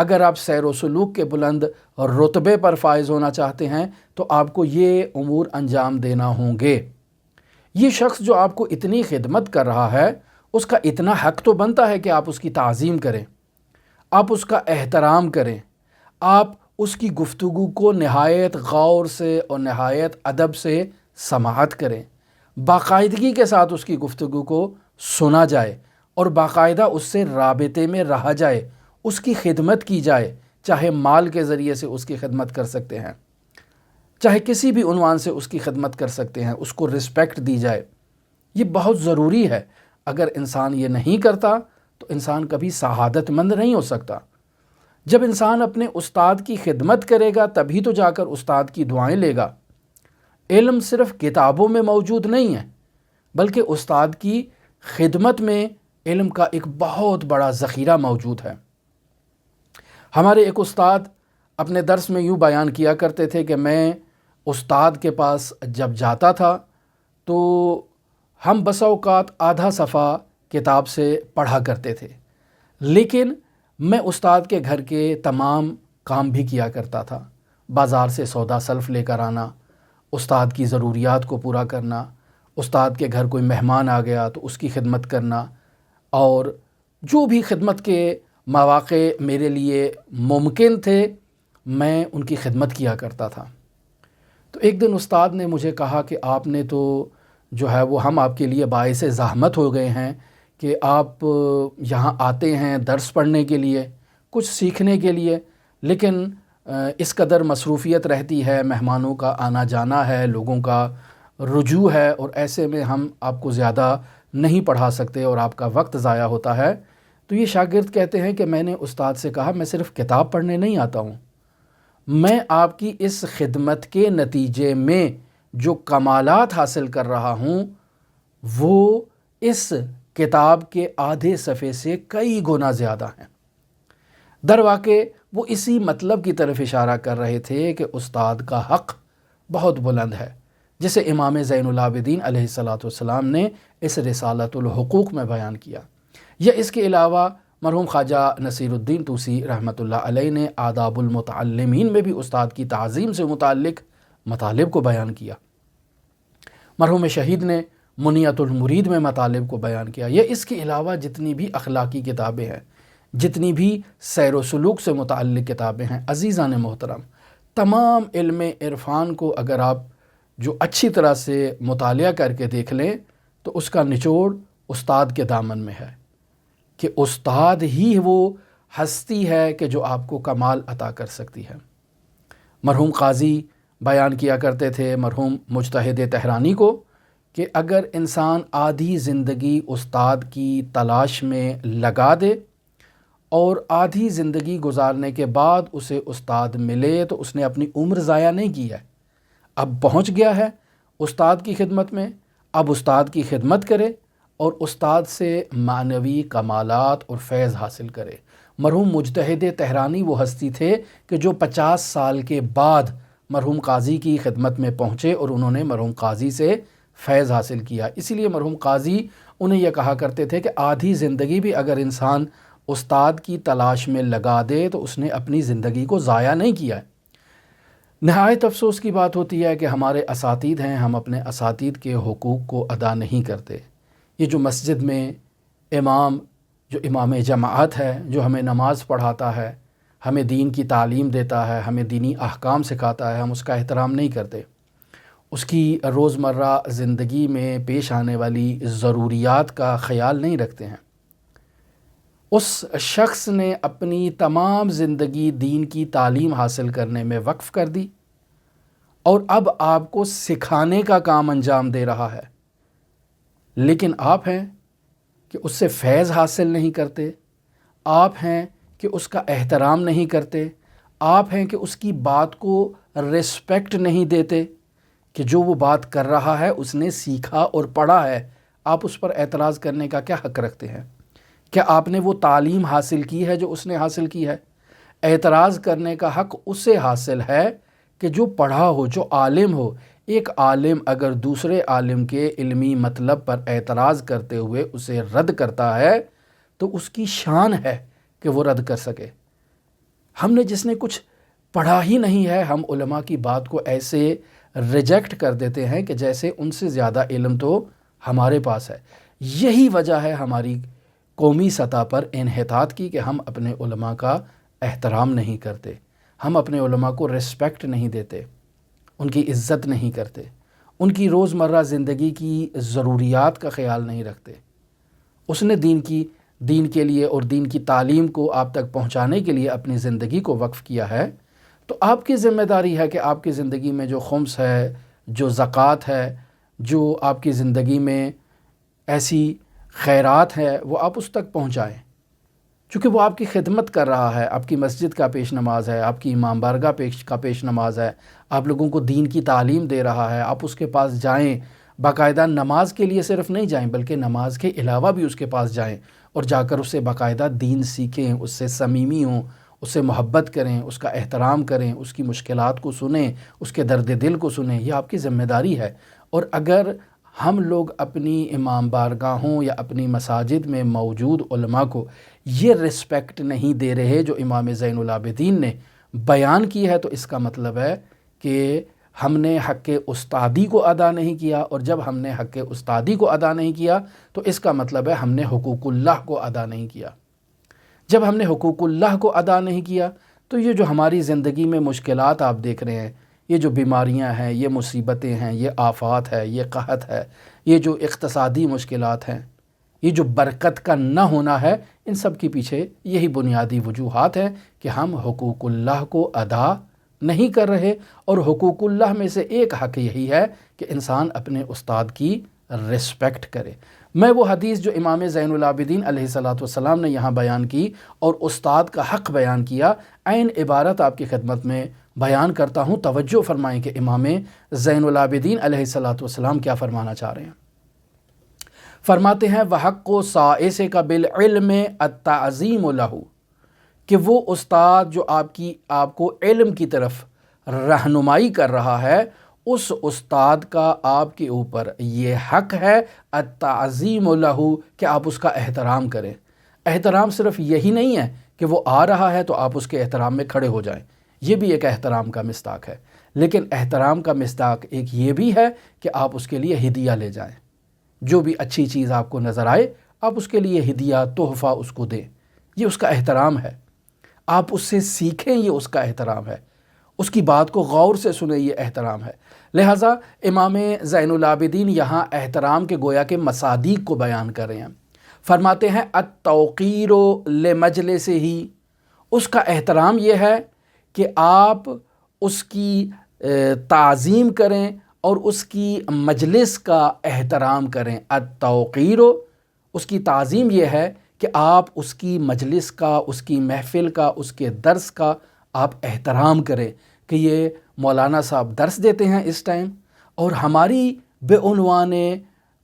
اگر آپ سیر و سلوک کے بلند رتبے پر فائز ہونا چاہتے ہیں تو آپ کو یہ امور انجام دینا ہوں گے۔ یہ شخص جو آپ کو اتنی خدمت کر رہا ہے، اس کا اتنا حق تو بنتا ہے کہ آپ اس کی تعظیم کریں، آپ اس کا احترام کریں، آپ اس کی گفتگو کو نہایت غور سے اور نہایت ادب سے سماعت کریں، باقاعدگی کے ساتھ اس کی گفتگو کو سنا جائے اور باقاعدہ اس سے رابطے میں رہا جائے، اس کی خدمت کی جائے، چاہے مال کے ذریعے سے اس کی خدمت کر سکتے ہیں، چاہے کسی بھی عنوان سے اس کی خدمت کر سکتے ہیں، اس کو رسپیکٹ دی جائے۔ یہ بہت ضروری ہے۔ اگر انسان یہ نہیں کرتا تو انسان کبھی سعادت مند نہیں ہو سکتا۔ جب انسان اپنے استاد کی خدمت کرے گا تبھی تو جا کر استاد کی دعائیں لے گا۔ علم صرف کتابوں میں موجود نہیں ہے، بلکہ استاد کی خدمت میں علم کا ایک بہت بڑا ذخیرہ موجود ہے۔ ہمارے ایک استاد اپنے درس میں یوں بیان کیا کرتے تھے کہ میں استاد کے پاس جب جاتا تھا تو ہم بسا اوقات آدھا صفحہ کتاب سے پڑھا کرتے تھے، لیکن میں استاد کے گھر کے تمام کام بھی کیا کرتا تھا۔ بازار سے سودا سلف لے کر آنا، استاد کی ضروریات کو پورا کرنا، استاد کے گھر کوئی مہمان آ گیا تو اس کی خدمت کرنا، اور جو بھی خدمت کے مواقع میرے لیے ممکن تھے میں ان کی خدمت کیا کرتا تھا۔ تو ایک دن استاد نے مجھے کہا کہ آپ نے تو جو ہے وہ ہم آپ کے لیے باعث زحمت ہو گئے ہیں کہ آپ یہاں آتے ہیں درس پڑھنے کے لیے، کچھ سیکھنے کے لیے، لیکن اس قدر مصروفیت رہتی ہے، مہمانوں کا آنا جانا ہے، لوگوں کا رجوع ہے، اور ایسے میں ہم آپ کو زیادہ نہیں پڑھا سکتے اور آپ کا وقت ضائع ہوتا ہے۔ تو یہ شاگرد کہتے ہیں کہ میں نے استاد سے کہا میں صرف کتاب پڑھنے نہیں آتا ہوں، میں آپ کی اس خدمت کے نتیجے میں جو کمالات حاصل کر رہا ہوں وہ اس کتاب کے آدھے صفحے سے کئی گنا زیادہ ہیں۔ در واقع وہ اسی مطلب کی طرف اشارہ کر رہے تھے کہ استاد کا حق بہت بلند ہے، جسے امام زین العابدین علیہ السلام نے اس رسالۃ الحقوق میں بیان کیا۔ یا اس کے علاوہ مرحوم خواجہ نصیر الدین طوسی رحمۃ اللہ علیہ نے آداب المتعلمین میں بھی استاد کی تعظیم سے متعلق مطالب کو بیان کیا۔ مرحوم شہید نے منیت المرید میں مطالب کو بیان کیا۔ یا اس کے علاوہ جتنی بھی اخلاقی کتابیں ہیں، جتنی بھی سیر و سلوک سے متعلق کتابیں ہیں، عزیزان محترم، تمام علم عرفان کو اگر آپ جو اچھی طرح سے مطالعہ کر کے دیکھ لیں تو اس کا نچوڑ استاد کے دامن میں ہے، کہ استاد ہی وہ ہستی ہے کہ جو آپ کو کمال عطا کر سکتی ہے۔ مرحوم قاضی بیان کیا کرتے تھے مرحوم مجتہد تہرانی کو کہ اگر انسان آدھی زندگی استاد کی تلاش میں لگا دے اور آدھی زندگی گزارنے کے بعد اسے استاد ملے تو اس نے اپنی عمر ضائع نہیں کی ہے۔ اب پہنچ گیا ہے استاد کی خدمت میں، اب استاد کی خدمت کرے اور استاد سے معنوی کمالات اور فیض حاصل کرے۔ مرحوم مجتہد تہرانی وہ ہستی تھے کہ جو 50 سال کے بعد مرحوم قاضی کی خدمت میں پہنچے اور انہوں نے مرحوم قاضی سے فیض حاصل کیا۔ اسی لیے مرحوم قاضی انہیں یہ کہا کرتے تھے کہ آدھی زندگی بھی اگر انسان استاد کی تلاش میں لگا دے تو اس نے اپنی زندگی کو ضائع نہیں کیا ہے۔ نہایت افسوس کی بات ہوتی ہے کہ ہمارے اساتید ہیں، ہم اپنے اساتید کے حقوق کو ادا نہیں کرتے۔ یہ جو مسجد میں امام، جو امام جماعت ہے، جو ہمیں نماز پڑھاتا ہے، ہمیں دین کی تعلیم دیتا ہے، ہمیں دینی احکام سکھاتا ہے، ہم اس کا احترام نہیں کرتے، اس کی روزمرہ زندگی میں پیش آنے والی ضروریات کا خیال نہیں رکھتے ہیں۔ اس شخص نے اپنی تمام زندگی دین کی تعلیم حاصل کرنے میں وقف کر دی اور اب آپ کو سکھانے کا کام انجام دے رہا ہے، لیکن آپ ہیں کہ اس سے فیض حاصل نہیں کرتے، آپ ہیں کہ اس کا احترام نہیں کرتے، آپ ہیں کہ اس کی بات کو رسپیکٹ نہیں دیتے، کہ جو وہ بات کر رہا ہے اس نے سیکھا اور پڑھا ہے، آپ اس پر اعتراض کرنے کا کیا حق رکھتے ہیں؟ کیا آپ نے وہ تعلیم حاصل کی ہے جو اس نے حاصل کی ہے؟ اعتراض کرنے کا حق اسے حاصل ہے کہ جو پڑھا ہو، جو عالم ہو۔ ایک عالم اگر دوسرے عالم کے علمی مطلب پر اعتراض کرتے ہوئے اسے رد کرتا ہے تو اس کی شان ہے کہ وہ رد کر سکے۔ ہم نے جس نے کچھ پڑھا ہی نہیں ہے، ہم علماء کی بات کو ایسے ریجیکٹ کر دیتے ہیں کہ جیسے ان سے زیادہ علم تو ہمارے پاس ہے۔ یہی وجہ ہے ہماری قومی سطح پر انحطاط کی کہ ہم اپنے علماء کا احترام نہیں کرتے، ہم اپنے علماء کو رسپیکٹ نہیں دیتے، ان کی عزت نہیں کرتے، ان کی روزمرہ زندگی کی ضروریات کا خیال نہیں رکھتے۔ اس نے دین کے لیے اور دین کی تعلیم کو آپ تک پہنچانے کے لیے اپنی زندگی کو وقف کیا ہے، تو آپ کی ذمہ داری ہے کہ آپ کی زندگی میں جو خمس ہے، جو زکوٰۃ ہے، جو آپ کی زندگی میں ایسی خیرات ہے، وہ آپ اس تک پہنچائیں، چونکہ وہ آپ کی خدمت کر رہا ہے۔ آپ کی مسجد کا پیش نماز ہے، آپ کی امام بارگاہ کا پیش نماز ہے، آپ لوگوں کو دین کی تعلیم دے رہا ہے۔ آپ اس کے پاس جائیں، باقاعدہ نماز کے لیے صرف نہیں جائیں بلکہ نماز کے علاوہ بھی اس کے پاس جائیں اور جا کر اس سے باقاعدہ دین سیکھیں، اس سے صمیمی ہوں، اس سے محبت کریں، اس کا احترام کریں، اس کی مشکلات کو سنیں، اس کے درد دل کو سنیں۔ یہ آپ کی ذمہ داری ہے۔ اور اگر ہم لوگ اپنی امام بارگاہوں یا اپنی مساجد میں موجود علماء کو یہ رسپیکٹ نہیں دے رہے جو امام زین العابدین نے بیان کی ہے، تو اس کا مطلب ہے کہ ہم نے حق استادی کو ادا نہیں کیا، اور جب ہم نے حق استادی کو ادا نہیں کیا تو اس کا مطلب ہے ہم نے حقوق اللہ کو ادا نہیں کیا۔ جب ہم نے حقوق اللہ کو ادا نہیں کیا تو یہ جو ہماری زندگی میں مشکلات آپ دیکھ رہے ہیں، یہ جو بیماریاں ہیں، یہ مصیبتیں ہیں، یہ آفات ہے، یہ قحط ہے، یہ جو اقتصادی مشکلات ہیں، یہ جو برکت کا نہ ہونا ہے، ان سب کے پیچھے یہی بنیادی وجوہات ہیں کہ ہم حقوق اللہ کو ادا نہیں کر رہے۔ اور حقوق اللہ میں سے ایک حق یہی ہے کہ انسان اپنے استاد کی رسپیکٹ کرے۔ میں وہ حدیث جو امام زین العابدین علیہ السلام نے یہاں بیان کی اور استاد کا حق بیان کیا، عین عبارت آپ کی خدمت میں بیان کرتا ہوں۔ توجہ فرمائیں کہ امام زین العابدین علیہ السلام کیا فرمانا چاہ رہے ہیں۔ فرماتے ہیں وَحَقُّ سَائِسِ کا بِالْعِلْمِ التَّعْظِيمُ لَهُ، کہ وہ استاد جو آپ کو علم کی طرف رہنمائی کر رہا ہے، اس استاد کا آپ کے اوپر یہ حق ہے التعظیم لہ، کہ آپ اس کا احترام کریں۔ احترام صرف یہی نہیں ہے کہ وہ آ رہا ہے تو آپ اس کے احترام میں کھڑے ہو جائیں، یہ بھی ایک احترام کا مصداق ہے، لیکن احترام کا مصداق ایک یہ بھی ہے کہ آپ اس کے لیے ہدیہ لے جائیں۔ جو بھی اچھی چیز آپ کو نظر آئے آپ اس کے لیے ہدیہ تحفہ اس کو دیں، یہ اس کا احترام ہے۔ آپ اس سے سیکھیں، یہ اس کا احترام ہے۔ اس کی بات کو غور سے سنیں، یہ احترام ہے۔ لہٰذا امام زین العابدین یہاں احترام کے گویا کے مصادیق کو بیان کر رہے ہیں۔ فرماتے ہیں التوقیر لمجلسہ، اس کا احترام یہ ہے کہ آپ اس کی تعظیم کریں اور اس کی مجلس کا احترام کریں۔ التوقیر، اس کی تعظیم یہ ہے کہ آپ اس کی مجلس کا، اس کی محفل کا، اس کے درس کا آپ احترام کریں کہ یہ مولانا صاحب درس دیتے ہیں اس ٹائم، اور ہماری بے عنوان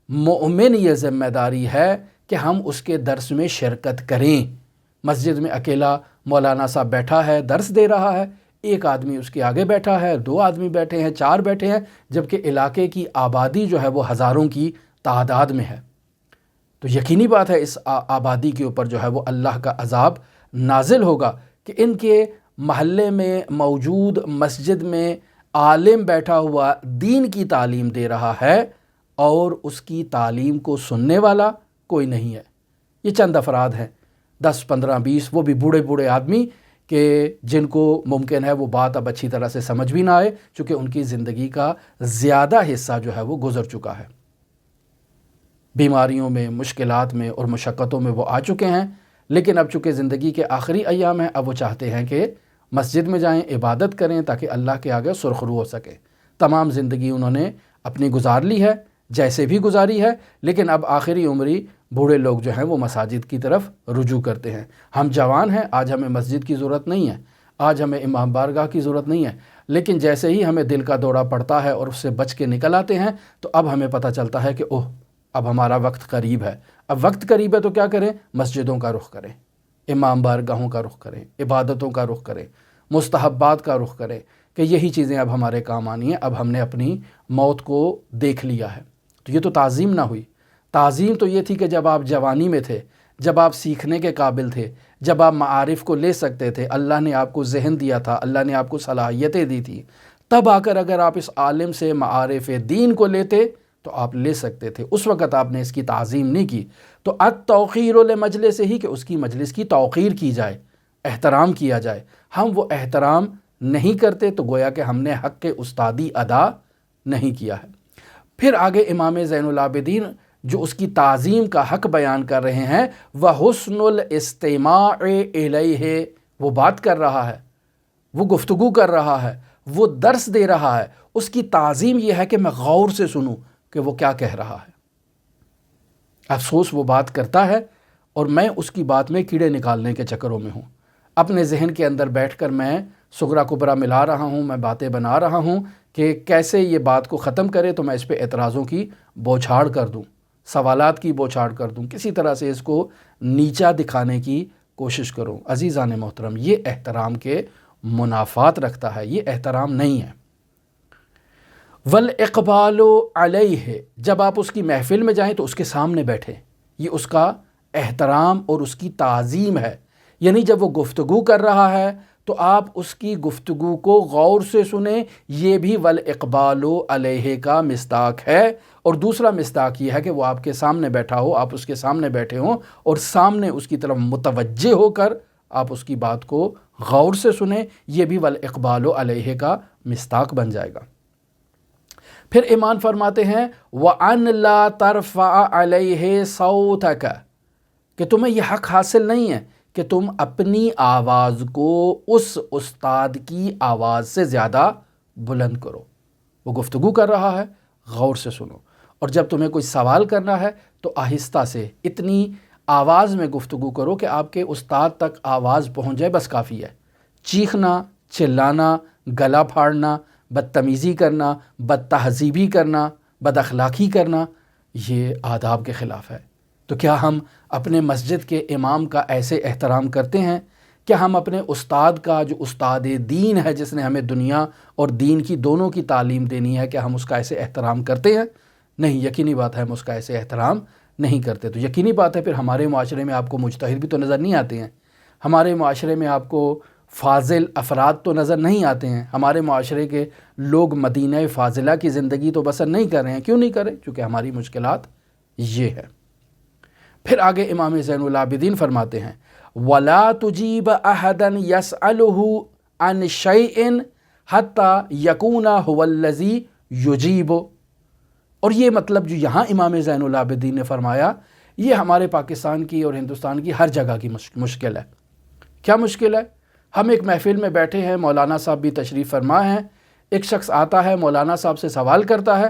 مومن یہ ذمہ داری ہے کہ ہم اس کے درس میں شرکت کریں۔ مسجد میں اکیلا مولانا صاحب بیٹھا ہے، درس دے رہا ہے، ایک آدمی اس کے آگے بیٹھا ہے، 2 آدمی بیٹھے ہیں، 4 بیٹھے ہیں، جبکہ علاقے کی آبادی جو ہے وہ ہزاروں کی تعداد میں ہے، تو یقینی بات ہے اس آبادی کے اوپر جو ہے وہ اللہ کا عذاب نازل ہوگا کہ ان کے محلے میں موجود مسجد میں عالم بیٹھا ہوا دین کی تعلیم دے رہا ہے اور اس کی تعلیم کو سننے والا کوئی نہیں ہے۔ یہ چند افراد ہیں، 10 15 20، وہ بھی بوڑھے بوڑھے آدمی کہ جن کو ممکن ہے وہ بات اب اچھی طرح سے سمجھ بھی نہ آئے، چونکہ ان کی زندگی کا زیادہ حصہ جو ہے وہ گزر چکا ہے، بیماریوں میں، مشکلات میں اور مشقتوں میں وہ آ چکے ہیں، لیکن اب چونکہ زندگی کے آخری ایام ہیں، اب وہ چاہتے ہیں کہ مسجد میں جائیں، عبادت کریں تاکہ اللہ کے آگے سرخرو ہو سکے۔ تمام زندگی انہوں نے اپنی گزار لی ہے، جیسے بھی گزاری ہے، لیکن اب آخری عمری بوڑھے لوگ جو ہیں وہ مساجد کی طرف رجوع کرتے ہیں۔ ہم جوان ہیں، آج ہمیں مسجد کی ضرورت نہیں ہے، آج ہمیں امام بارگاہ کی ضرورت نہیں ہے، لیکن جیسے ہی ہمیں دل کا دورہ پڑتا ہے اور اس سے بچ کے نکل آتے ہیں تو اب ہمیں پتہ چلتا ہے کہ اب ہمارا وقت قریب ہے۔ اب وقت قریب ہے تو کیا کریں؟ مسجدوں کا رخ کریں، امام بارگاہوں کا رخ کریں، عبادتوں کا رخ کریں، مستحبات کا رخ کریں کہ یہی چیزیں اب ہمارے کام آنی ہیں۔ اب ہم نے اپنی موت کو دیکھ لیا ہے، تو یہ تو تعظیم نہ ہوئی۔ تعظیم تو یہ تھی کہ جب آپ جوانی میں تھے، جب آپ سیکھنے کے قابل تھے، جب آپ معارف کو لے سکتے تھے، اللہ نے آپ کو ذہن دیا تھا، اللہ نے آپ کو صلاحیتیں دی تھی، تب آ کر اگر آپ اس عالم سے معارف دین کو لیتے تو آپ لے سکتے تھے۔ اس وقت آپ نے اس کی تعظیم نہیں کی۔ تو التوقیر لمجلس ہی کہ اس کی مجلس کی توقیر کی جائے، احترام کیا جائے، ہم وہ احترام نہیں کرتے تو گویا کہ ہم نے حق استادی ادا نہیں کیا ہے۔ پھر آگے امام زین العابدین جو اس کی تعظیم کا حق بیان کر رہے ہیں، وَحُسْنُ الْإِسْتِمَاعِ إِلَيْهِ، وہ بات کر رہا ہے، وہ گفتگو کر رہا ہے، وہ درس دے رہا ہے، اس کی تعظیم یہ ہے کہ میں غور سے سنوں کہ وہ کیا کہہ رہا ہے۔ افسوس وہ بات کرتا ہے اور میں اس کی بات میں کیڑے نکالنے کے چکروں میں ہوں، اپنے ذہن کے اندر بیٹھ کر میں صغرا کبرا ملا رہا ہوں، میں باتیں بنا رہا ہوں کہ کیسے یہ بات کو ختم کرے تو میں اس پہ اعتراضوں کی بوچھاڑ کر دوں، سوالات کی بوچھاڑ کر دوں، کسی طرح سے اس کو نیچا دکھانے کی کوشش کروں۔ عزیزان محترم، یہ احترام کے منافات رکھتا ہے، یہ احترام نہیں ہے۔ والاقبال علیہ، جب آپ اس کی محفل میں جائیں تو اس کے سامنے بیٹھیں، یہ اس کا احترام اور اس کی تعظیم ہے۔ یعنی جب وہ گفتگو کر رہا ہے تو آپ اس کی گفتگو کو غور سے سنیں، یہ بھی والاقبال علیہ کا مصداق ہے۔ اور دوسرا مصداق یہ ہے کہ وہ آپ کے سامنے بیٹھا ہو، آپ اس کے سامنے بیٹھے ہوں اور سامنے اس کی طرف متوجہ ہو کر آپ اس کی بات کو غور سے سنیں، یہ بھی والاقبال علیہ کا مصداق بن جائے گا۔ پھر امام فرماتے ہیں وَأَن لَا تَرْفَعَ عَلَيْهِ صَوْتَكَ، کہ تمہیں یہ حق حاصل نہیں ہے کہ تم اپنی آواز کو اس استاد کی آواز سے زیادہ بلند کرو۔ وہ گفتگو کر رہا ہے، غور سے سنو، اور جب تمہیں کوئی سوال کرنا ہے تو آہستہ سے اتنی آواز میں گفتگو کرو کہ آپ کے استاد تک آواز پہنچ جائے، بس کافی ہے۔ چیخنا، چلانا، گلا پھاڑنا، بدتمیزی کرنا، بد تہذیبی کرنا، بد اخلاقی کرنا، یہ آداب کے خلاف ہے۔ تو کیا ہم اپنے مسجد کے امام کا ایسے احترام کرتے ہیں؟ کیا ہم اپنے استاد کا، جو استاد دین ہے، جس نے ہمیں دنیا اور دین کی دونوں کی تعلیم دینی ہے، کیا ہم اس کا ایسے احترام کرتے ہیں؟ نہیں، یقینی بات ہے ہم اس کا ایسے احترام نہیں کرتے۔ تو یقینی بات ہے پھر ہمارے معاشرے میں آپ کو مجتہد بھی تو نظر نہیں آتے ہیں، ہمارے معاشرے میں آپ کو فاضل افراد تو نظر نہیں آتے ہیں، ہمارے معاشرے کے لوگ مدینہ فاضلہ کی زندگی تو بسر نہیں کر رہے ہیں۔ کیوں نہیں کر رہے؟ چونکہ ہماری مشکلات یہ ہے۔ پھر آگے امام زین العابدین فرماتے ہیں وَلَا تُجِيبَ أَحَدًا يَسْأَلُهُ عَنْ شَيْءٍ حَتَّى يَكُونَ هُوَ الَّذِي يُجِيبُ۔ اور یہ مطلب جو یہاں امام زین العابدین نے فرمایا، یہ ہمارے پاکستان کی اور ہندوستان کی ہر جگہ کی مشکل ہے۔ کیا مشکل ہے؟ ہم ایک محفل میں بیٹھے ہیں، مولانا صاحب بھی تشریف فرما ہیں، ایک شخص آتا ہے مولانا صاحب سے سوال کرتا ہے،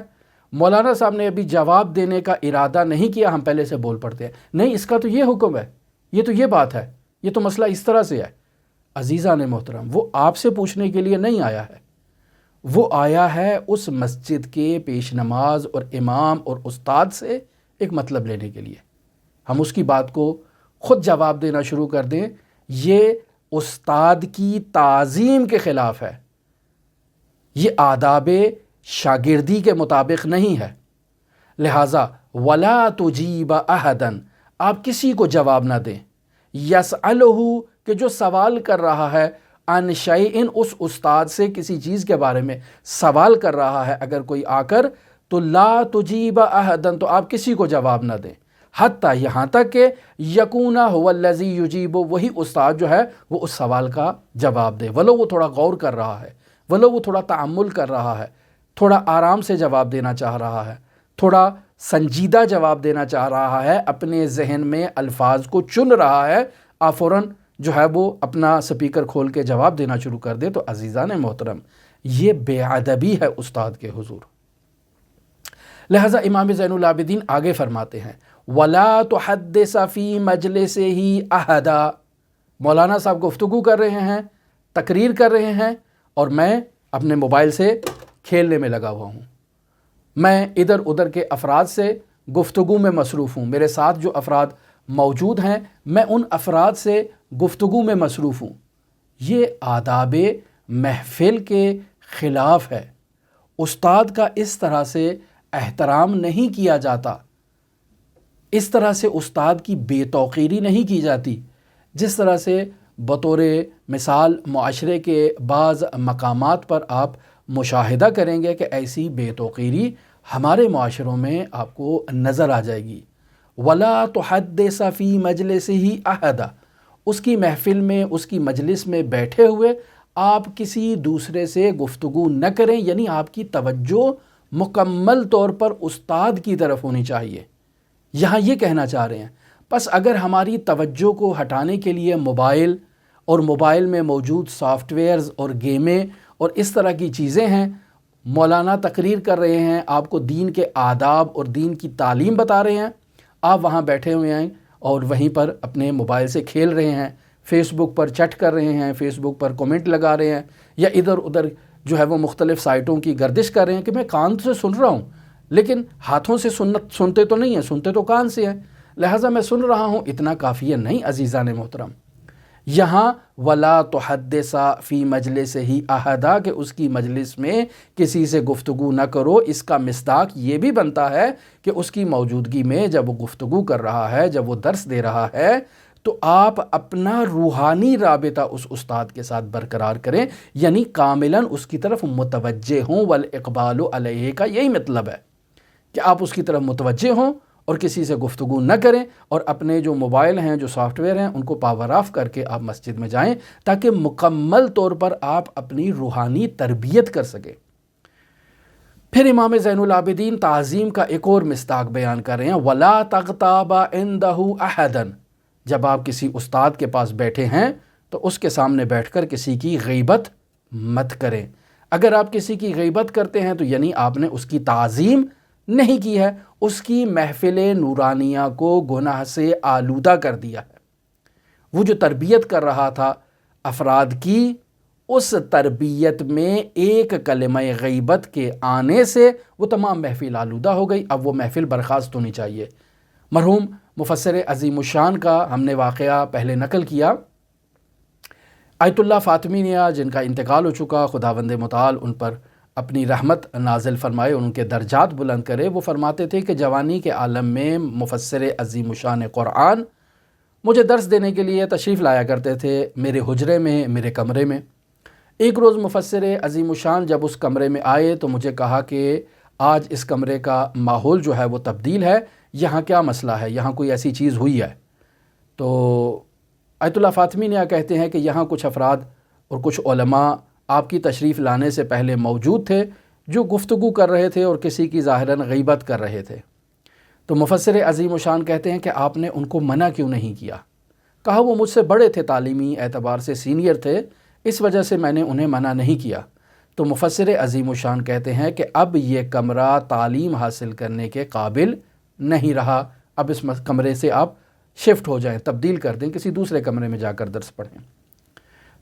مولانا صاحب نے ابھی جواب دینے کا ارادہ نہیں کیا، ہم پہلے سے بول پڑتے ہیں نہیں اس کا تو یہ حکم ہے، یہ تو یہ بات ہے، یہ تو مسئلہ اس طرح سے ہے۔ عزیزان محترم، وہ آپ سے پوچھنے کے لیے نہیں آیا ہے، وہ آیا ہے اس مسجد کے پیش نماز اور امام اور استاد سے ایک مطلب لینے کے لیے۔ ہم اس کی بات کو خود جواب دینا شروع کر دیں، یہ استاد کی تعظیم کے خلاف ہے، یہ آداب شاگردی کے مطابق نہیں ہے۔ لہٰذا وَلَا تُجِيبَ أَحَدًا، آپ کسی کو جواب نہ دیں، يَسْأَلُهُ، کہ جو سوال کر رہا ہے، عَنْ شَيْءٍ، اس استاد سے کسی چیز کے بارے میں سوال کر رہا ہے اگر کوئی آ کر، تو لَا تُجِيبَ أَحَدًا، تو آپ کسی کو جواب نہ دیں، حتیٰ یہاں تک کہ یکون هو الذی یجیب، وہی استاد جو ہے وہ اس سوال کا جواب دے، ولو وہ تھوڑا غور کر رہا ہے، ولو وہ تھوڑا تأمل کر رہا ہے، تھوڑا آرام سے جواب دینا چاہ رہا ہے، تھوڑا سنجیدہ جواب دینا چاہ رہا ہے، اپنے ذہن میں الفاظ کو چن رہا ہے، آپ فوراً جو ہے وہ اپنا سپیکر کھول کے جواب دینا شروع کر دے، تو عزیزان محترم یہ بے ادبی ہے استاد کے حضور۔ لہٰذا امام زین العابدین آگے فرماتے ہیں وَلَا تُحَدِّثَ فِي مَجْلِسِهِ أَحَدًا، مولانا صاحب گفتگو کر رہے ہیں، تقریر کر رہے ہیں، اور میں اپنے موبائل سے کھیلنے میں لگا ہوا ہوں، میں ادھر ادھر کے افراد سے گفتگو میں مصروف ہوں، میرے ساتھ جو افراد موجود ہیں میں ان افراد سے گفتگو میں مصروف ہوں۔ یہ آداب محفل کے خلاف ہے، استاد کا اس طرح سے احترام نہیں کیا جاتا، اس طرح سے استاد کی بے توقیری نہیں کی جاتی جس طرح سے بطور مثال معاشرے کے بعض مقامات پر آپ مشاہدہ کریں گے کہ ایسی بے توقیری ہمارے معاشروں میں آپ کو نظر آ جائے گی۔ وَلَا تُحَدِّثَ فِي مَجْلِسِهِ أَحَدًا، اس کی محفل میں، اس کی مجلس میں بیٹھے ہوئے آپ کسی دوسرے سے گفتگو نہ کریں، یعنی آپ کی توجہ مکمل طور پر استاد کی طرف ہونی چاہیے۔ یہاں یہ کہنا چاہ رہے ہیں بس اگر ہماری توجہ کو ہٹانے کے لیے موبائل اور موبائل میں موجود سافٹ ویئرز اور گیمیں اور اس طرح کی چیزیں ہیں، مولانا تقریر کر رہے ہیں، آپ کو دین کے آداب اور دین کی تعلیم بتا رہے ہیں، آپ وہاں بیٹھے ہوئے ہیں اور وہیں پر اپنے موبائل سے کھیل رہے ہیں، فیس بک پر چیٹ کر رہے ہیں، فیس بک پر کومنٹ لگا رہے ہیں، یا ادھر ادھر جو ہے وہ مختلف سائٹوں کی گردش کر رہے ہیں کہ میں کان سے سن رہا ہوں لیکن ہاتھوں سے سنتے تو نہیں ہیں، سنتے تو کان سے ہیں، لہٰذا میں سن رہا ہوں، اتنا کافی نہیں عزیزان محترم۔ یہاں وَلَا تُحَدِّثَ فِي مَجْلِسِهِ أَحَدًا کہ اس کی مجلس میں کسی سے گفتگو نہ کرو، اس کا مصداق یہ بھی بنتا ہے کہ اس کی موجودگی میں جب وہ گفتگو کر رہا ہے، جب وہ درس دے رہا ہے تو آپ اپنا روحانی رابطہ اس استاد کے ساتھ برقرار کریں، یعنی کاملاً اس کی طرف متوجہ ہوں۔ وَالْإِقْبَالُ عَلَيْهِ کا یہی مطلب ہے کہ آپ اس کی طرف متوجہ ہوں اور کسی سے گفتگو نہ کریں، اور اپنے جو موبائل ہیں، جو سافٹ ویئر ہیں، ان کو پاور آف کر کے آپ مسجد میں جائیں تاکہ مکمل طور پر آپ اپنی روحانی تربیت کر سکیں۔ پھر امام زین العابدین تعظیم کا ایک اور مصداق بیان کر رہے ہیں، وَلَا تَغْتَابَ عِنْدَهُ أَحَدًا، جب آپ کسی استاد کے پاس بیٹھے ہیں تو اس کے سامنے بیٹھ کر کسی کی غیبت مت کریں۔ اگر آپ کسی کی غیبت کرتے ہیں تو یعنی آپ نے اس کی تعظیم نہیں کی ہے، اس کی محفل نورانیہ کو گناہ سے آلودہ کر دیا ہے۔ وہ جو تربیت کر رہا تھا افراد کی، اس تربیت میں ایک کلمہ غیبت کے آنے سے وہ تمام محفل آلودہ ہو گئی، اب وہ محفل برخاست ہونی چاہیے۔ مرحوم مفسر عظیم الشان کا ہم نے واقعہ پہلے نقل کیا، آیت اللہ فاطمیہ جن کا انتقال ہو چکا، خداوند متعال ان پر اپنی رحمت نازل فرمائے، ان کے درجات بلند کرے، وہ فرماتے تھے کہ جوانی کے عالم میں مفسر عظیم الشان قرآن مجھے درس دینے کے لیے تشریف لایا کرتے تھے میرے حجرے میں، میرے کمرے میں۔ ایک روز مفسر عظیم الشان جب اس کمرے میں آئے تو مجھے کہا کہ آج اس کمرے کا ماحول جو ہے وہ تبدیل ہے، یہاں کیا مسئلہ ہے، یہاں کوئی ایسی چیز ہوئی ہے؟ تو آیت اللہ فاطمیہ کہتے ہیں کہ یہاں کچھ افراد اور کچھ علماء آپ کی تشریف لانے سے پہلے موجود تھے جو گفتگو کر رہے تھے اور کسی کی ظاہراً غیبت کر رہے تھے۔ تو مفسر عظیم الشان کہتے ہیں کہ آپ نے ان کو منع کیوں نہیں کیا؟ کہا وہ مجھ سے بڑے تھے، تعلیمی اعتبار سے سینئر تھے، اس وجہ سے میں نے انہیں منع نہیں کیا۔ تو مفسر عظیم الشان کہتے ہیں کہ اب یہ کمرہ تعلیم حاصل کرنے کے قابل نہیں رہا، اب اس کمرے سے آپ شفٹ ہو جائیں، تبدیل کر دیں، کسی دوسرے کمرے میں جا کر درس پڑھیں۔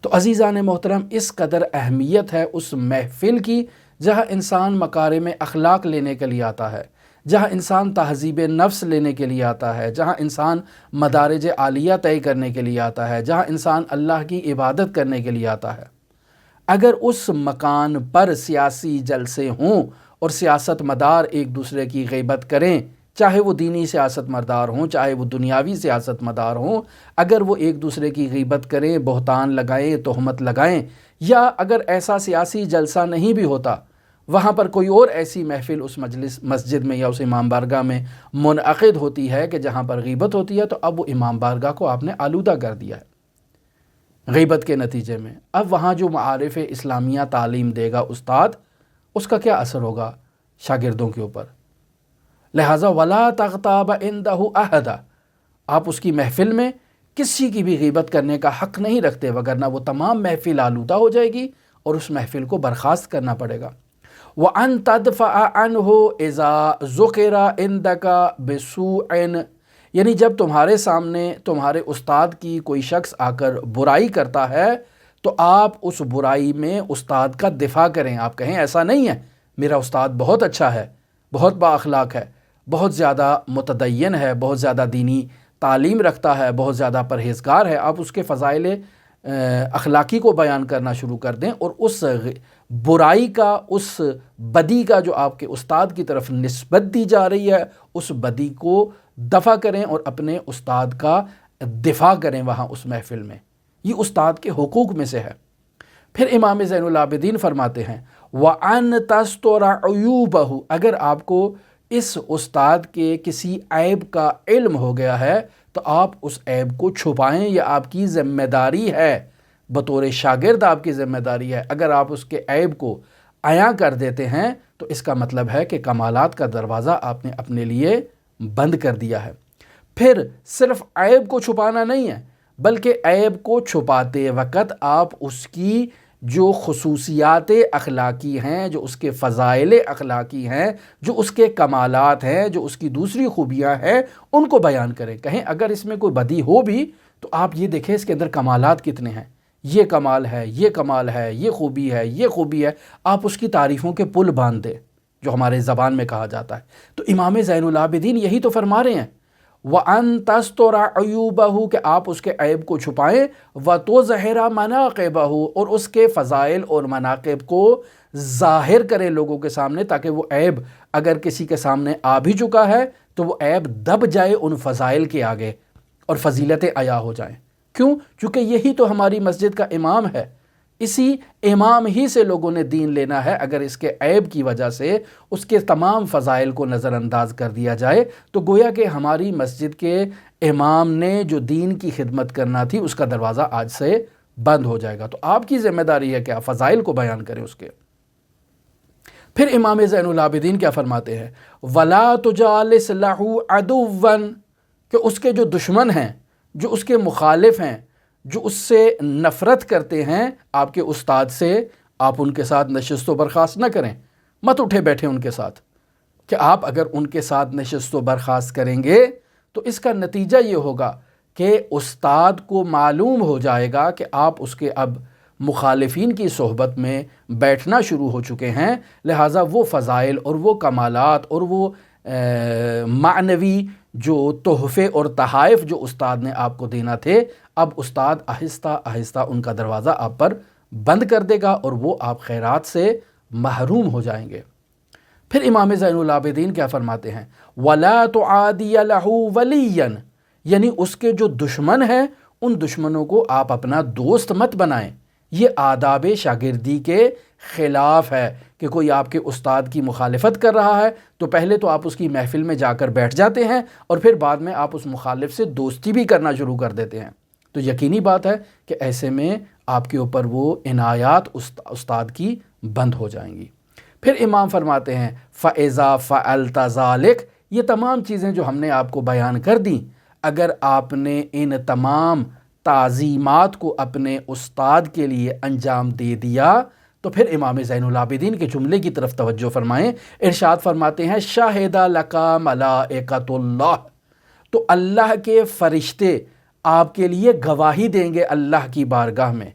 تو عزیزان محترم، اس قدر اہمیت ہے اس محفل کی جہاں انسان مکارم اخلاق لینے کے لیے آتا ہے، جہاں انسان تہذیب نفس لینے کے لیے آتا ہے، جہاں انسان مدارج عالیہ طے کرنے کے لیے آتا ہے، جہاں انسان اللہ کی عبادت کرنے کے لیے آتا ہے۔ اگر اس مکان پر سیاسی جلسے ہوں اور سیاست مدار ایک دوسرے کی غیبت کریں، چاہے وہ دینی سیاست مدار ہوں، چاہے وہ دنیاوی سیاست مدار ہوں، اگر وہ ایک دوسرے کی غیبت کریں، بہتان لگائیں، تہمت لگائیں، یا اگر ایسا سیاسی جلسہ نہیں بھی ہوتا، وہاں پر کوئی اور ایسی محفل اس مسجد میں یا اس امام بارگاہ میں منعقد ہوتی ہے کہ جہاں پر غیبت ہوتی ہے، تو اب وہ امام بارگاہ کو آپ نے آلودہ کر دیا ہے غیبت کے نتیجے میں۔ اب وہاں جو معارف اسلامیہ تعلیم دے گا استاد، اس کا کیا اثر ہوگا شاگردوں کے اوپر؟ لہٰذا وَلَا تَغْتَابَ عِنْدَهُ أَحَدًا، آپ اس کی محفل میں کسی کی بھی غیبت کرنے کا حق نہیں رکھتے، وگرنہ وہ تمام محفل آلودہ ہو جائے گی اور اس محفل کو برخاست کرنا پڑے گا۔ وَأَن تَدْفَعَ عَنْهُ إِذَا ذُكِرَ عِنْدَكَ بِسُوءٍ، یعنی جب تمہارے سامنے تمہارے استاد کی کوئی شخص آ کر برائی کرتا ہے تو آپ اس برائی میں استاد کا دفاع کریں، آپ کہیں ایسا نہیں ہے، میرا استاد بہت اچھا ہے، بہت با اخلاق ہے، بہت زیادہ متدین ہے، بہت زیادہ دینی تعلیم رکھتا ہے، بہت زیادہ پرہیزگار ہے، آپ اس کے فضائل اخلاقی کو بیان کرنا شروع کر دیں، اور اس برائی کا، اس بدی کا جو آپ کے استاد کی طرف نسبت دی جا رہی ہے، اس بدی کو دفع کریں اور اپنے استاد کا دفاع کریں وہاں اس محفل میں، یہ استاد کے حقوق میں سے ہے۔ پھر امام زین العابدین فرماتے ہیں وَأَن تَسْتُرَ عُیُوبَهُ، اگر آپ کو اس استاد کے کسی عیب کا علم ہو گیا ہے تو آپ اس عیب کو چھپائیں، یہ آپ کی ذمہ داری ہے، بطور شاگرد آپ کی ذمہ داری ہے۔ اگر آپ اس کے عیب کو عیاں کر دیتے ہیں تو اس کا مطلب ہے کہ کمالات کا دروازہ آپ نے اپنے لیے بند کر دیا ہے۔ پھر صرف عیب کو چھپانا نہیں ہے، بلکہ عیب کو چھپاتے وقت آپ اس کی جو خصوصیات اخلاقی ہیں، جو اس کے فضائل اخلاقی ہیں، جو اس کے کمالات ہیں، جو اس کی دوسری خوبیاں ہیں، ان کو بیان کریں۔ کہیں اگر اس میں کوئی بدی ہو بھی تو آپ یہ دیکھیں اس کے اندر کمالات کتنے ہیں، یہ کمال ہے، یہ کمال ہے، یہ خوبی ہے، یہ خوبی ہے، آپ اس کی تعریفوں کے پل باندھ دیں، جو ہمارے زبان میں کہا جاتا ہے۔ تو امام زین العابدین یہی تو فرما رہے ہیں وَأَن تَسْتُرَ عُیُوبَهُ، کہ آپ اس کے عیب کو چھپائیں، وَتُظْہِرَ مَنَاقِبَهُ، اور اس کے فضائل اور مناقب کو ظاہر کریں لوگوں کے سامنے، تاکہ وہ عیب اگر کسی کے سامنے آ بھی چکا ہے تو وہ عیب دب جائے ان فضائل کے آگے اور فضیلتیں عیاں ہو جائیں۔ کیوں؟ چونکہ یہی تو ہماری مسجد کا امام ہے، اسی امام ہی سے لوگوں نے دین لینا ہے۔ اگر اس کے عیب کی وجہ سے اس کے تمام فضائل کو نظر انداز کر دیا جائے تو گویا کہ ہماری مسجد کے امام نے جو دین کی خدمت کرنا تھی اس کا دروازہ آج سے بند ہو جائے گا۔ تو آپ کی ذمہ داری ہے کہ آپ فضائل کو بیان کریں اس کے۔ پھر امام زین العابدین کیا فرماتے ہیں وَلَا تُجَالِسْ لَهُ عَدُوًّا، کہ اس کے جو دشمن ہیں، جو اس کے مخالف ہیں، جو اس سے نفرت کرتے ہیں آپ کے استاد سے، آپ ان کے ساتھ نشست و برخاست نہ کریں، مت اٹھے بیٹھے ان کے ساتھ، کہ آپ اگر ان کے ساتھ نشست و برخاست کریں گے تو اس کا نتیجہ یہ ہوگا کہ استاد کو معلوم ہو جائے گا کہ آپ اس کے اب مخالفین کی صحبت میں بیٹھنا شروع ہو چکے ہیں، لہٰذا وہ فضائل اور وہ کمالات اور وہ معنوی جو تحفے اور تحائف جو استاد نے آپ کو دینا تھے، اب استاد آہستہ آہستہ ان کا دروازہ آپ پر بند کر دے گا اور وہ آپ خیرات سے محروم ہو جائیں گے۔ پھر امام زین العابدین کیا فرماتے ہیں وَلَا تُعَادِيَ لَهُ وَلِيًّا، یعنی اس کے جو دشمن ہیں ان دشمنوں کو آپ اپنا دوست مت بنائیں۔ یہ آداب شاگردی کے خلاف ہے کہ کوئی آپ کے استاد کی مخالفت کر رہا ہے تو پہلے تو آپ اس کی محفل میں جا کر بیٹھ جاتے ہیں اور پھر بعد میں آپ اس مخالف سے دوستی بھی کرنا شروع کر دیتے ہیں، تو یقینی بات ہے کہ ایسے میں آپ کے اوپر وہ عنایات استاد کی بند ہو جائیں گی۔ پھر امام فرماتے ہیں فَإِذَا فَعَلْتَ ذَلِكَ، یہ تمام چیزیں جو ہم نے آپ کو بیان کر دیں، اگر آپ نے ان تمام تعظیمات کو اپنے استاد کے لیے انجام دے دیا تو پھر امام زین العابدین کے جملے کی طرف توجہ فرمائیں۔ ارشاد فرماتے ہیں شاہد لک ملائکۃ اللہ، تو اللہ کے فرشتے آپ کے لیے گواہی دیں گے اللہ کی بارگاہ میں۔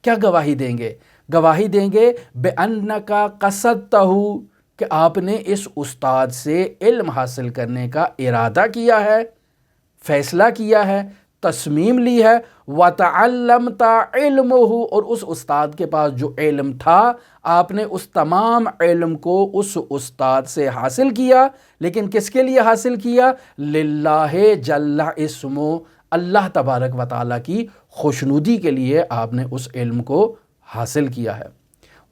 کیا گواہی دیں گے؟ گواہی دیں گے بِأَنَّكَ قَصَدتَّهُ، کہ آپ نے اس استاد سے علم حاصل کرنے کا ارادہ کیا ہے، فیصلہ کیا ہے، تصمیم لی ہے، وَتَعَلَّمْتَ عِلْمُهُ، اور اس استاد کے پاس جو علم تھا آپ نے اس تمام علم کو اس استاد سے حاصل کیا، لیکن کس کے لیے حاصل کیا؟ للہ جل اسمہ، اللہ تبارک و تعالیٰ کی خوشنودی کے لیے آپ نے اس علم کو حاصل کیا ہے۔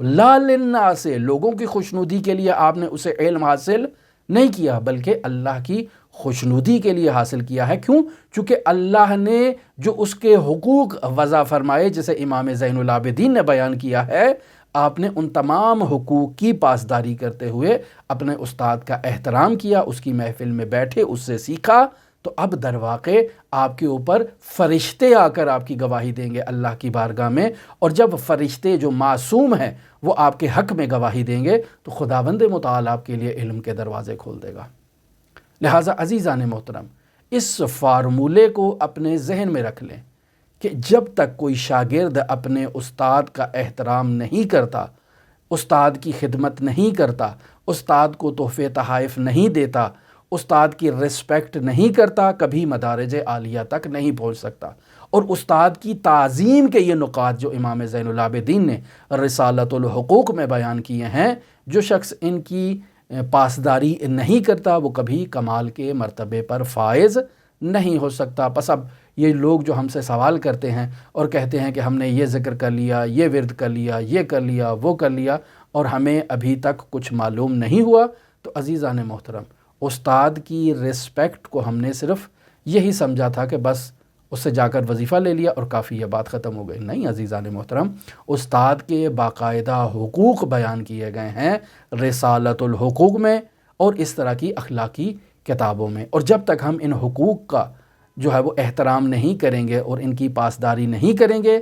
لا للناس، لوگوں کی خوشنودی کے لیے آپ نے اسے علم حاصل نہیں کیا، بلکہ اللہ کی خوشنودی کے لیے حاصل کیا ہے۔ کیوں؟ چونکہ اللہ نے جو اس کے حقوق وضع فرمائے، جسے امام زین العابدین نے بیان کیا ہے، آپ نے ان تمام حقوق کی پاسداری کرتے ہوئے اپنے استاد کا احترام کیا، اس کی محفل میں بیٹھے، اس سے سیکھا، تو اب در واقع آپ کے اوپر فرشتے آ کر آپ کی گواہی دیں گے اللہ کی بارگاہ میں، اور جب فرشتے جو معصوم ہیں وہ آپ کے حق میں گواہی دیں گے تو خداوند متعال آپ کے لیے علم کے دروازے کھول دے گا۔ لہٰذا عزیزان محترم، اس فارمولے کو اپنے ذہن میں رکھ لیں کہ جب تک کوئی شاگرد اپنے استاد کا احترام نہیں کرتا، استاد کی خدمت نہیں کرتا، استاد کو تحفے تحائف نہیں دیتا، استاد کی رسپیکٹ نہیں کرتا، کبھی مدارج عالیہ تک نہیں پہنچ سکتا۔ اور استاد کی تعظیم کے یہ نکات جو امام زین العابدین نے رسالۃ الحقوق میں بیان کیے ہیں، جو شخص ان کی پاسداری نہیں کرتا وہ کبھی کمال کے مرتبے پر فائز نہیں ہو سکتا۔ پس اب یہ لوگ جو ہم سے سوال کرتے ہیں اور کہتے ہیں کہ ہم نے یہ ذکر کر لیا، یہ ورد کر لیا، یہ کر لیا، وہ کر لیا، اور ہمیں ابھی تک کچھ معلوم نہیں ہوا، تو عزیزان محترم، استاد کی رسپیکٹ کو ہم نے صرف یہی سمجھا تھا کہ بس اس سے جا کر وظیفہ لے لیا اور کافی، یہ بات ختم ہو گئی۔ نہیں عزیزان محترم، استاد کے باقاعدہ حقوق بیان کیے گئے ہیں رسالت الحقوق میں اور اس طرح کی اخلاقی کتابوں میں، اور جب تک ہم ان حقوق کا جو ہے وہ احترام نہیں کریں گے اور ان کی پاسداری نہیں کریں گے،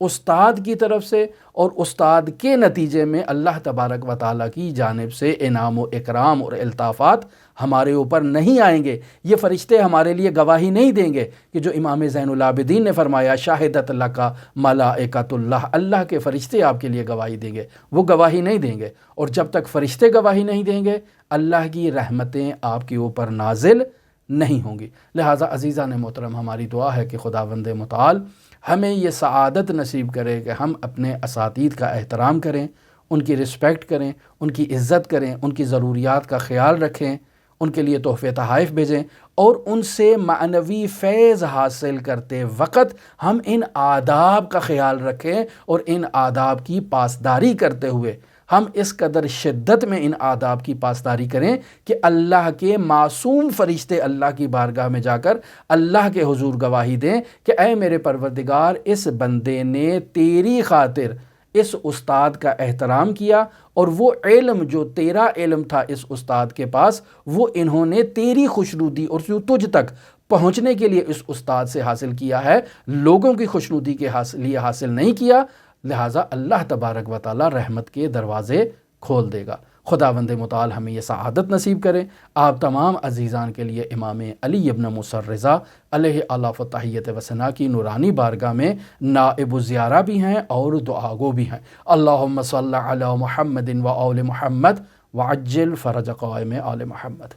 استاد کی طرف سے اور استاد کے نتیجے میں اللہ تبارک و تعالیٰ کی جانب سے انعام و اکرام اور الطافات ہمارے اوپر نہیں آئیں گے۔ یہ فرشتے ہمارے لیے گواہی نہیں دیں گے کہ جو امام زین العابدین نے فرمایا شاہدت لک ملائکۃ اللہ، اللہ کے فرشتے آپ کے لیے گواہی دیں گے، وہ گواہی نہیں دیں گے، اور جب تک فرشتے گواہی نہیں دیں گے اللہ کی رحمتیں آپ کے اوپر نازل نہیں ہوں گی۔ لہٰذا عزیزان محترم، ہماری دعا ہے کہ خداوند متعال ہمیں یہ سعادت نصیب کرے کہ ہم اپنے اساتید کا احترام کریں، ان کی رسپیکٹ کریں، ان کی عزت کریں، ان کی ضروریات کا خیال رکھیں، ان کے لیے تحفے تحائف بھیجیں، اور ان سے معنوی فیض حاصل کرتے وقت ہم ان آداب کا خیال رکھیں، اور ان آداب کی پاسداری کرتے ہوئے ہم اس قدر شدت میں ان آداب کی پاسداری کریں کہ اللہ کے معصوم فرشتے اللہ کی بارگاہ میں جا کر اللہ کے حضور گواہی دیں کہ اے میرے پروردگار، اس بندے نے تیری خاطر اس استاد کا احترام کیا، اور وہ علم جو تیرا علم تھا اس استاد کے پاس، وہ انہوں نے تیری خوشنودی اور جو تجھ تک پہنچنے کے لیے اس استاد سے حاصل کیا ہے، لوگوں کی خوشنودی کے لیے حاصل نہیں کیا، لہٰذا اللہ تبارک و تعالی رحمت کے دروازے کھول دے گا۔ خداوند متعال ہمیں یہ سعادت نصیب کرے۔ آپ تمام عزیزان کے لیے امام علی ابن موسیٰ الرضا علیہ الاف و تحیت و ثنا کی نورانی بارگاہ میں نائب الزیارہ بھی ہیں اور دعاگو بھی ہیں۔ اللہم صلی علی محمد و آل محمد وعجل فرج قائم آل محمد۔